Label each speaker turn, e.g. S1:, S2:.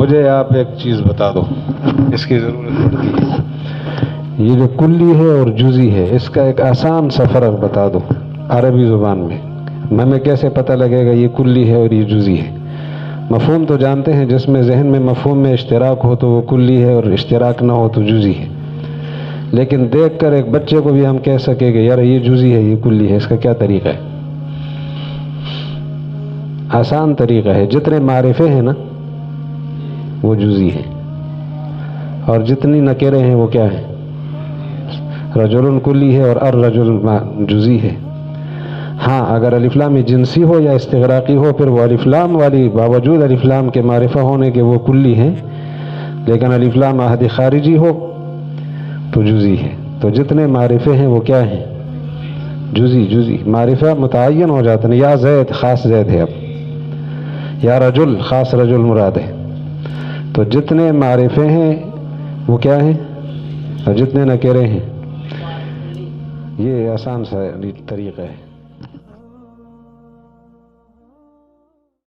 S1: مجھے آپ ایک چیز بتا دو، اس کی ضرورت پڑتی ہے، یہ جو کلی ہے اور جزئی ہے اس کا ایک آسان سا فرق بتا دو عربی زبان میں، ہمیں کیسے پتہ لگے گا یہ کلی ہے اور یہ جزئی ہے؟ مفہوم تو جانتے ہیں، جس میں ذہن میں مفہوم میں اشتراک ہو تو وہ کلی ہے اور اشتراک نہ ہو تو جزئی ہے، لیکن دیکھ کر ایک بچے کو بھی ہم کہہ سکیں کہ یار یہ جزئی ہے یہ کلی ہے، اس کا کیا طریقہ ہے؟ آسان طریقہ ہے، جتنے معرفے ہیں نا وہ جزئی ہیں، اور جتنی نکرے ہیں وہ کیا ہیں؟ رجل کلی ہے اور الرجل جزئی ہے۔ ہاں اگر الف لام جنسی ہو یا استغراقی ہو پھر وہ الف لام والی باوجود الف لام کے معرفہ ہونے کے وہ کلی ہیں، لیکن الف لام عہد خارجی ہو تو جزئی ہے۔ تو جتنے معرفے ہیں وہ کیا ہیں؟ جزئی معرفہ متعین ہو جاتے ہیں، یا زید خاص زید ہے، اب یا رجل خاص رجل مراد ہے، تو جتنے معرفے ہیں وہ کیا ہیں اور جتنے نکرے ہیں، یہ آسان سا طریقہ ہے۔